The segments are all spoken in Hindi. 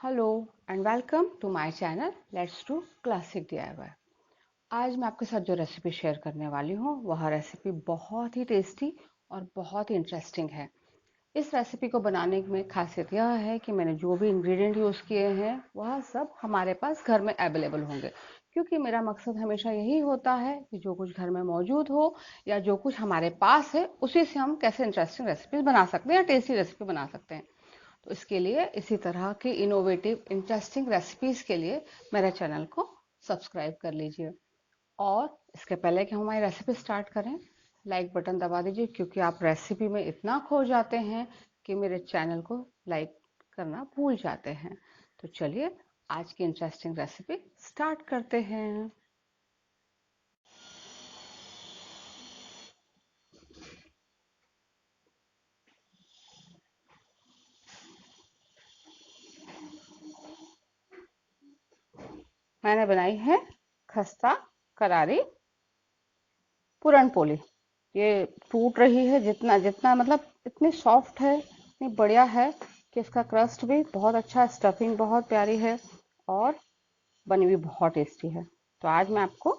Hello and welcome to my channel let's do classic DIY. आज मैं आपके साथ जो रेसिपी शेयर करने वाली हूँ वह रेसिपी बहुत ही टेस्टी और बहुत ही इंटरेस्टिंग है। इस रेसिपी को बनाने में खासियत यह है कि मैंने जो भी इंग्रेडिएंट यूज़ किए हैं वह सब हमारे पास घर में अवेलेबल होंगे, क्योंकि मेरा मकसद हमेशा यही होता है कि जो कुछ घर में मौजूद हो या जो कुछ हमारे पास है उसी से हम कैसे इंटरेस्टिंग रेसिपीज बना सकते हैं या टेस्टी रेसिपी बना सकते हैं। तो इसके लिए इसी तरह की इनोवेटिव इंटरेस्टिंग रेसिपीज के लिए मेरे चैनल को सब्सक्राइब कर लीजिए। और इसके पहले कि हम हमारी रेसिपी स्टार्ट करें, लाइक बटन दबा दीजिए, क्योंकि आप रेसिपी में इतना खो जाते हैं कि मेरे चैनल को लाइक करना भूल जाते हैं। तो चलिए आज की इंटरेस्टिंग रेसिपी स्टार्ट करते हैं। मैंने बनाई है खस्ता करारी पूरन पोली। ये टूट रही है, जितना जितना मतलब इतनी सॉफ्ट है, इतनी बढ़िया है कि इसका क्रस्ट भी बहुत अच्छा है, स्टफिंग बहुत प्यारी है और बनी हुई बहुत टेस्टी है। तो आज मैं आपको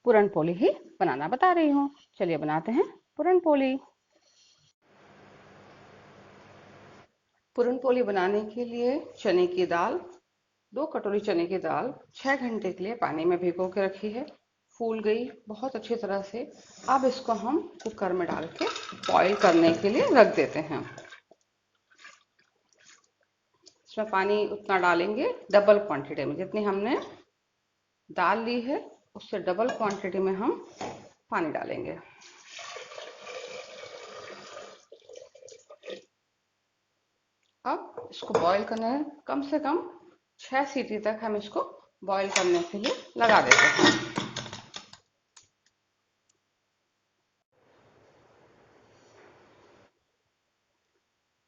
पूरन पोली ही बनाना बता रही हूँ। चलिए बनाते हैं पूरन पोली। पूरन पोली बनाने के लिए चने की दाल, 2 कटोरी चने की दाल 6 घंटे के लिए पानी में भिगो के रखी है। फूल गई बहुत अच्छी तरह से। अब इसको हम कुकर में डाल के बॉईल करने के लिए रख देते हैं। इसमें पानी उतना डालेंगे डबल क्वांटिटी में, जितनी हमने दाल ली है उससे डबल क्वांटिटी में हम पानी डालेंगे। अब इसको बॉईल करना है, कम से कम 6 सीटी तक हम इसको बॉईल करने के लिए लगा देते हैं।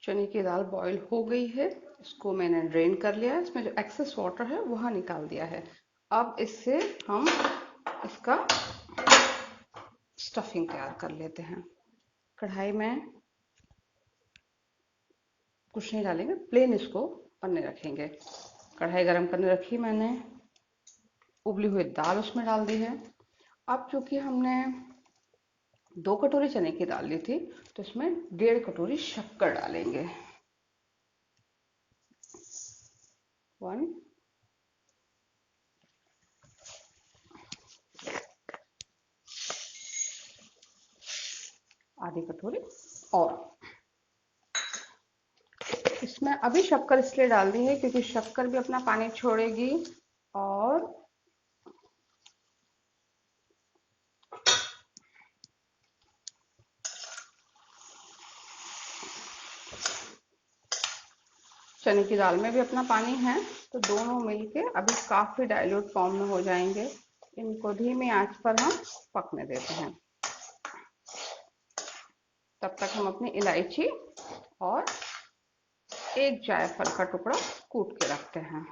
चने की दाल बॉईल हो गई है, इसको मैंने ड्रेन कर लिया है। इसमें जो एक्सेस वाटर है वह निकाल दिया है। अब इससे हम इसका स्टफिंग तैयार कर लेते हैं। कढ़ाई में कुछ नहीं डालेंगे, प्लेन इसको बनने रखेंगे। कढ़ाई गरम करने रखी मैंने, उबली हुई दाल उसमें डाल दी है। अब चूंकि हमने 2 कटोरी चने की दाल ली थी तो इसमें 1.5 कटोरी शक्कर डालेंगे। 1 आधी कटोरी। और इसमें अभी शक्कर इसलिए डाल दी है क्योंकि शक्कर भी अपना पानी छोड़ेगी और चने की दाल में भी अपना पानी है, तो दोनों मिलके अभी काफी डाइल्यूट फॉर्म में हो जाएंगे। इनको धीमी आंच पर हम पकने देते हैं। तब तक हम अपनी इलायची और एक जायफल का टुकड़ा कूट के रखते हैं।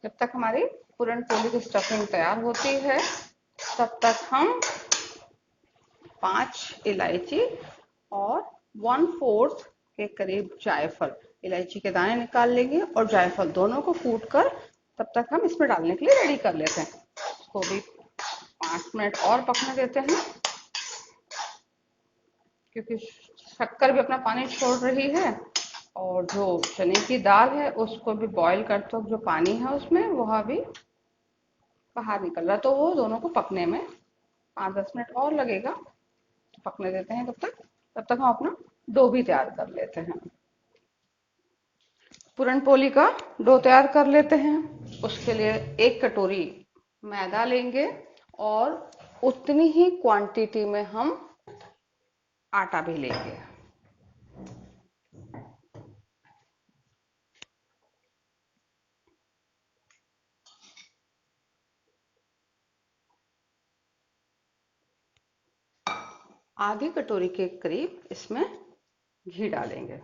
जब तक हमारी पूरन पोली की स्टफिंग तैयार होती है तब तक हम 5 इलायची और 1/4 के करीब जायफल, इलायची के दाने निकाल लेंगे और जायफल दोनों को कूट कर तब तक हम इसमें डालने के लिए रेडी कर लेते हैं। इसको भी 5 मिनट और पकने देते हैं, क्योंकि शक्कर भी अपना पानी छोड़ रही है और जो चने की दाल है उसको भी बॉईल करते वक्त जो पानी है उसमें वह भी बाहर निकल रहा है, तो वो दोनों को पकने में 5-10 मिनट और लगेगा। तो पकने देते हैं तब तक हम अपना डो भी तैयार कर लेते हैं। पूरन पोली का डो तैयार कर लेते हैं। उसके लिए 1 कटोरी मैदा लेंगे और उतनी ही क्वांटिटी में हम आटा भी लेंगे। आधी कटोरी के करीब इसमें घी डालेंगे।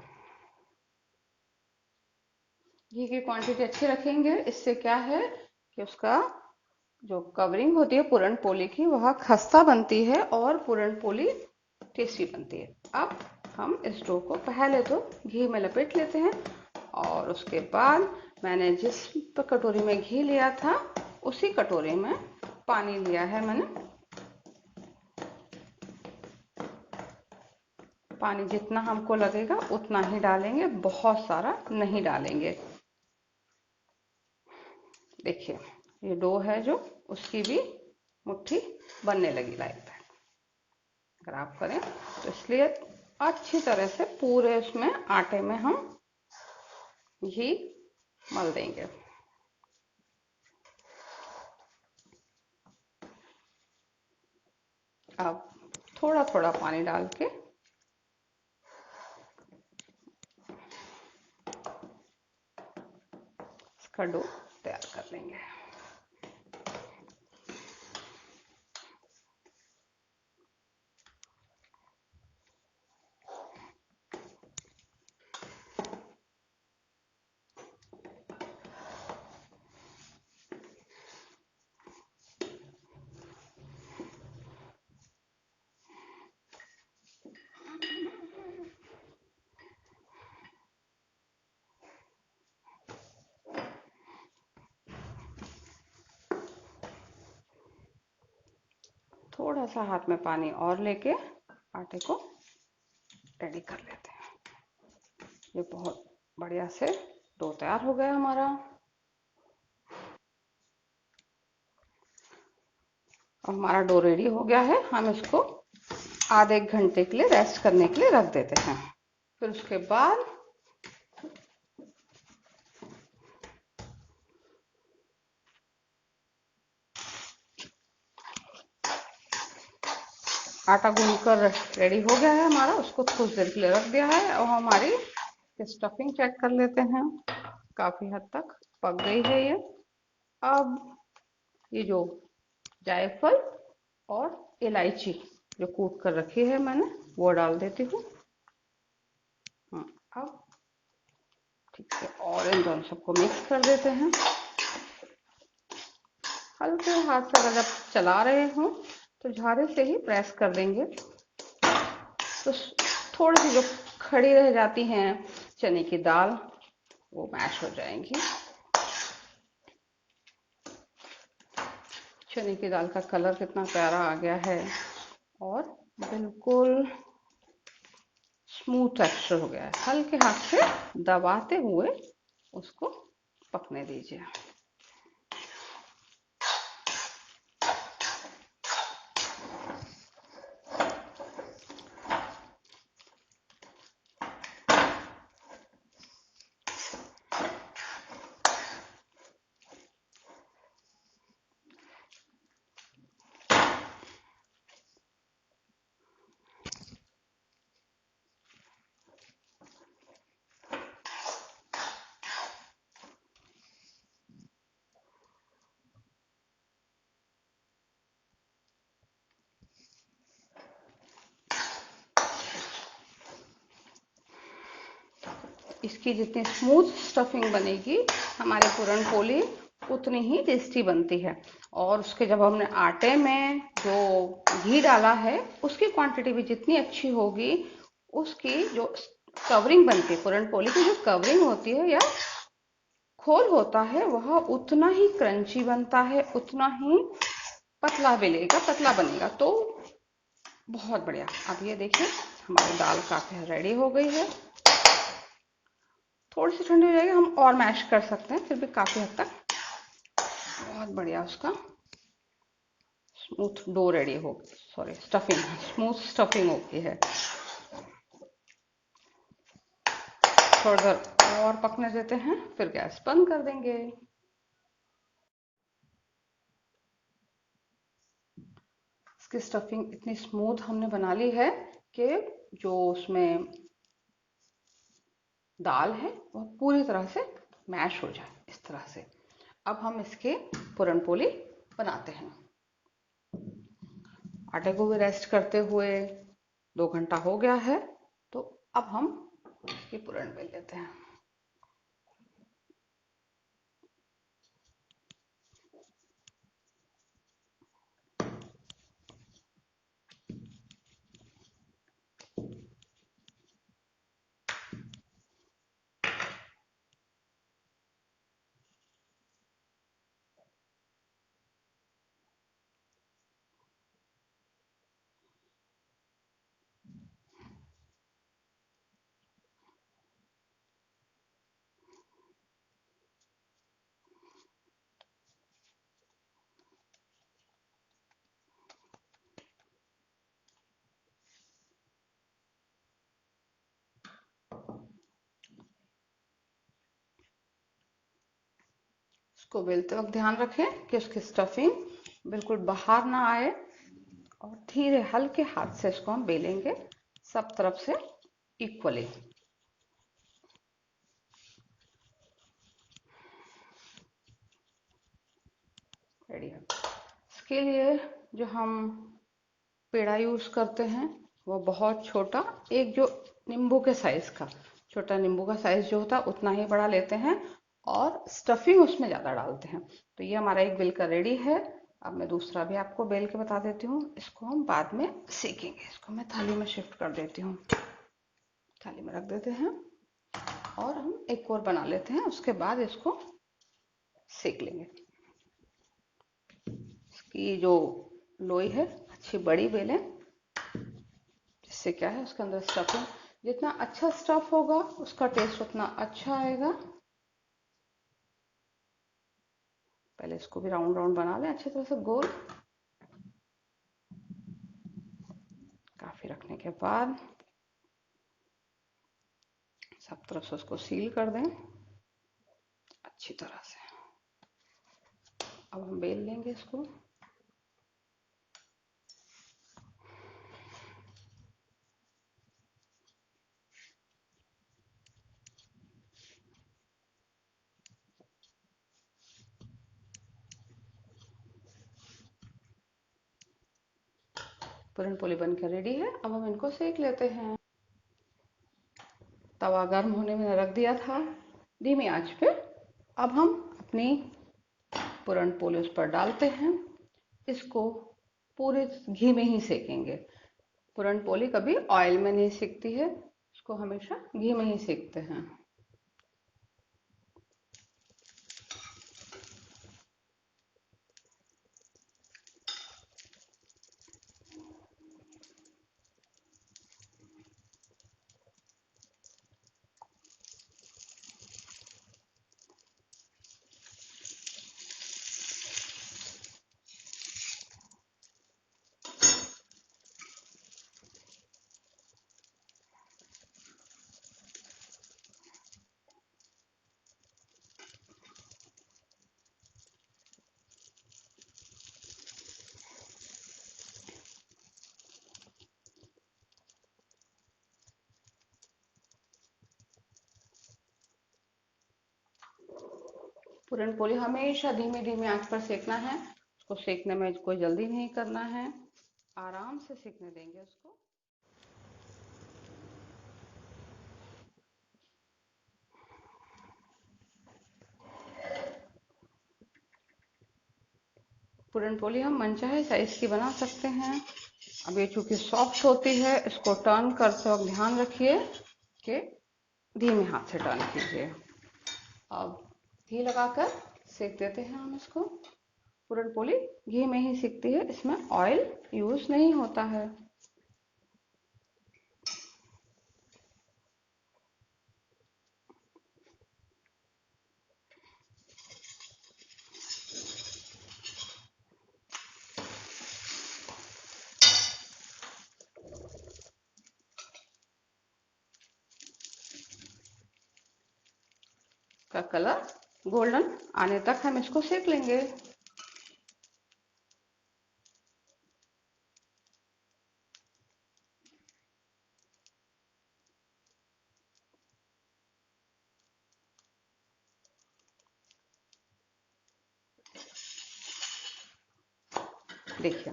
घी की क्वांटिटी अच्छी रखेंगे, इससे क्या है कि उसका जो कवरिंग होती है पूरण पोली की वह खस्ता बनती है और पूरण पोली टेस्टी बनती है। अब हम इस डो को पहले तो घी में लपेट लेते हैं और उसके बाद मैंने जिस कटोरी में घी लिया था उसी कटोरी में पानी लिया है मैंने। पानी जितना हमको लगेगा उतना ही डालेंगे, बहुत सारा नहीं डालेंगे। देखिए ये डो है जो उसकी भी मुट्ठी बनने लगी लाइक दैट। अगर आप करें तो इसलिए अच्छी तरह से पूरे उसमें आटे में हम घी मल देंगे। अब थोड़ा थोड़ा पानी डाल के इसका डो तैयार कर लेंगे। थोड़ा सा हाथ में पानी और लेके आटे को रेडी कर लेते हैं। ये बहुत बढ़िया से डो तैयार हो गया हमारा। और हमारा डो रेडी हो गया है, हम इसको आधे एक घंटे के लिए रेस्ट करने के लिए रख देते हैं। फिर उसके बाद आटा गूंद कर रेडी हो गया है हमारा, उसको कुछ देर के लिए रख दिया है। और हमारी स्टफिंग चेक कर लेते हैं, काफी हद तक पक गई है ये। अब ये जो जायफल और इलायची जो कूट कर रखी है मैंने वो डाल देती हूँ। अब ठीक से और इन दोनों सबको मिक्स कर देते हैं। हल्के हाथ से अगर आप चला रहे हो तो झारे से ही प्रेस कर देंगे, तो थोड़ी सी जो खड़ी रह जाती हैं चने की दाल वो मैश हो जाएंगी। चने की दाल का कलर कितना प्यारा आ गया है और बिल्कुल स्मूथ टेक्सचर हो गया है। हल्के हाथ से दबाते हुए उसको पकने दीजिए। इसकी जितनी स्मूथ स्टफिंग बनेगी हमारी पूरण पोली उतनी ही टेस्टी बनती है। और उसके जब हमने आटे में जो घी डाला है उसकी क्वांटिटी भी जितनी अच्छी होगी, उसकी जो कवरिंग बनती है पूरण पोली की जो कवरिंग होती है या खोल होता है वह उतना ही क्रंची बनता है, उतना ही पतला बनेगा। तो बहुत बढ़िया। अब ये देखिए हमारी दाल काफी रेडी हो गई है। थोड़ी सी ठंडी हो जाएगी हम और मैश कर सकते हैं, फिर भी काफी हद तक बहुत बढ़िया उसका स्मूथ डो रेडी हो गई, सॉरी स्टफिंग, स्मूथ स्टफिंग हो गई है। थोड़ी देर और पकने देते हैं फिर गैस बंद कर देंगे। इसकी स्टफिंग इतनी स्मूथ हमने बना ली है कि जो उसमें दाल है वह पूरी तरह से मैश हो जाए इस तरह से। अब हम इसके पूरण पोली बनाते हैं। आटे को भी रेस्ट करते हुए 2 घंटा हो गया है, तो अब हम इसकी पूरण बेल लेते हैं। इसको बेलते वक्त ध्यान रखें कि उसकी स्टफिंग बिल्कुल बाहर ना आए, और धीरे हल्के हाथ से इसको हम बेलेंगे सब तरफ से इक्वली। रेडी है। इसके लिए जो हम पेड़ा यूज करते हैं वो बहुत छोटा, एक जो नींबू के साइज का, छोटा नींबू का साइज जो होता है उतना ही बड़ा लेते हैं, और स्टफिंग उसमें ज्यादा डालते हैं। तो ये हमारा एक बेल का रेडी है। अब मैं दूसरा भी आपको बेल के बता देती हूँ, इसको हम बाद में सेकेंगे। इसको मैं थाली में शिफ्ट कर देती हूँ, थाली में रख देते हैं, और हम एक और बना लेते हैं, उसके बाद इसको सेक लेंगे। इसकी जो लोई है अच्छी बड़ी बेल है, इससे क्या है उसके अंदर स्टफिंग, जितना अच्छा स्टफ होगा उसका टेस्ट उतना अच्छा आएगा। पहले इसको भी राउंड राउंड बना लें अच्छी तरह से गोल। काफी रखने के बाद सब तरफ से उसको सील कर दें अच्छी तरह से। अब हम बेल लेंगे इसको। पूरन पोली बनकर रेडी है। अब हम इनको सेक लेते हैं। तवा गर्म होने में रख दिया था धीमी आंच पे। अब हम अपनी पूरन पोली उस पर डालते हैं, इसको पूरे घी में ही सेकेंगे। पूरन पोली कभी ऑयल में नहीं सिकती है, इसको हमेशा घी में ही सेकते हैं। पूरन पोली हमेशा धीमी धीमी आंच पर सेकना है। उसको सेकने में कोई जल्दी नहीं करना है, आराम से सेकने देंगे उसको। पूरन पोली हम मनचाहे साइज की बना सकते हैं। अब ये चूंकि सॉफ्ट होती है, इसको टर्न करते वक्त ध्यान रखिए कि धीमे हाथ से टर्न कीजिए। अब घी लगाकर सेक देते हैं हम इसको। पूरन पोली घी में ही सिकती है, इसमें ऑयल यूज नहीं होता है। का कलर गोल्डन आने तक हम इसको सेक लेंगे। देखिए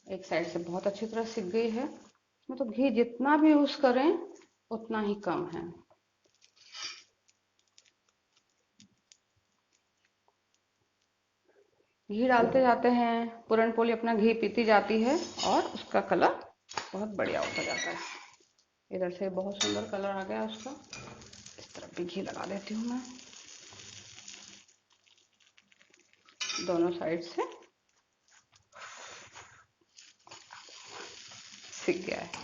एक साइड से बहुत अच्छी तरह सिक गई है। मतलब घी जितना भी यूज करें उतना ही कम है। घी डालते जाते हैं, पूरण पोली अपना घी पीती जाती है और उसका कलर बहुत बढ़िया होता जाता है। इधर से बहुत सुंदर कलर आ गया उसका। इस तरफ भी घी लगा देती हूँ मैं, दोनों साइड से सिक गया है।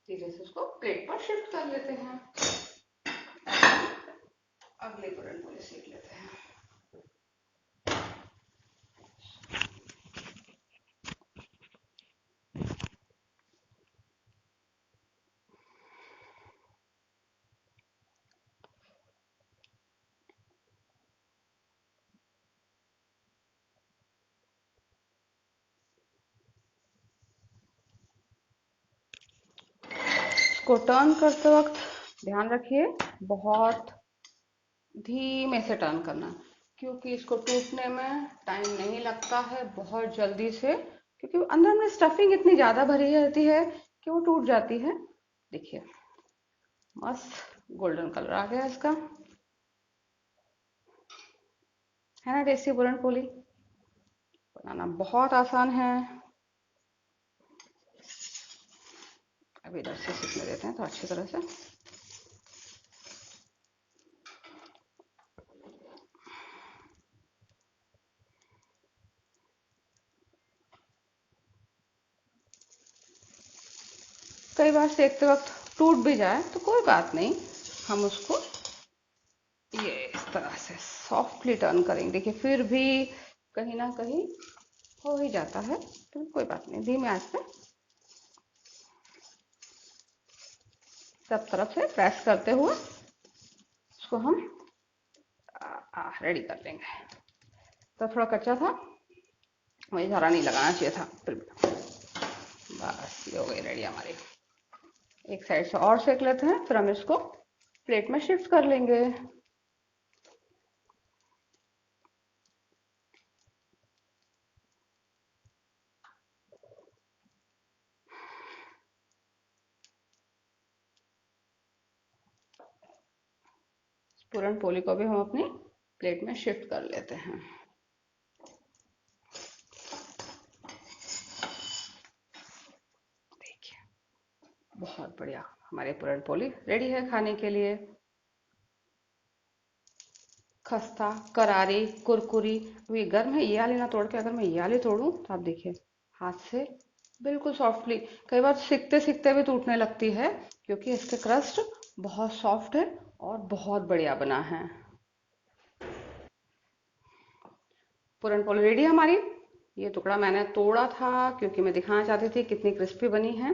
धीरे से उसको प्लेट पर शिफ्ट कर लेते हैं। अगले पूरण पोली सेक लेते हैं। इसको टर्न करते वक्त ध्यान रखिए, बहुत धीमे से टर्न करना, क्योंकि इसको टूटने में टाइम नहीं लगता है बहुत जल्दी से, क्योंकि अंदर में स्टफिंग इतनी ज्यादा भरी रहती है कि वो टूट जाती है। देखिए मस्त गोल्डन कलर आ गया इसका, है ना। टेस्टी पूरण पोली बनाना बहुत आसान है। अभी इधर से सीखने देते हैं तो अच्छी तरह से। कई बार सेकते वक्त टूट भी जाए तो कोई बात नहीं, हम उसको ये इस तरह से सॉफ्टली टर्न करेंगे। देखिए फिर भी कहीं ना कहीं हो ही जाता है, तो कोई बात नहीं, धीमे आंच पे सब तरफ से प्रेस करते हुए उसको हम रेडी कर लेंगे। तो थोड़ा कच्चा था, मुझे ज़्यादा नहीं लगाना चाहिए था, फिर भी बस ये हो गई रेडी हमारी। एक साइड से और सेक लेते हैं, फिर हम इसको प्लेट में शिफ्ट कर लेंगे। पूरण पोली को भी हम अपनी प्लेट में शिफ्ट कर लेते हैं। देखिए बहुत बढ़िया हमारे पूरण पोली रेडी है खाने के लिए। खस्ता, करारी, कुरकुरी। अभी गर्म है, ये वाली ना तोड़ के अगर मैं ये वाली तोड़ूं तो आप देखिए हाथ से बिल्कुल सॉफ्टली, कई बार सीखते सीखते भी टूटने लगती है, क्योंकि इसके क्रस्ट बहुत सॉफ्ट है और बहुत बढ़िया बना है। पूरण पोली रेडी हमारी। ये टुकड़ा मैंने तोड़ा था क्योंकि मैं दिखाना चाहती थी कितनी क्रिस्पी बनी है।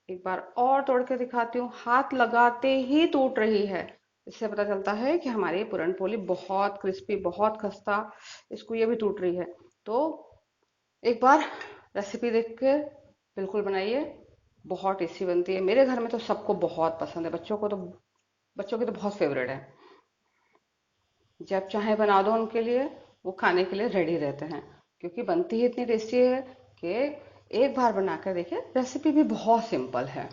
एक बार और तोड़ के दिखाती हूँ, हाथ लगाते ही टूट रही है। इससे पता चलता है कि हमारी पूरण पोली बहुत क्रिस्पी, बहुत खस्ता, इसको ये भी टूट रही है। तो एक बार रेसिपी देख के बिल्कुल बनाइए, बहुत टेस्टी बनती है। मेरे घर में तो सबको बहुत पसंद है, बच्चों की तो बहुत फेवरेट है। जब चाहे बना दो उनके लिए, वो खाने के लिए रेडी रहते हैं, क्योंकि बनती ही इतनी टेस्टी है कि एक बार बना कर देखिए। रेसिपी भी बहुत सिंपल है।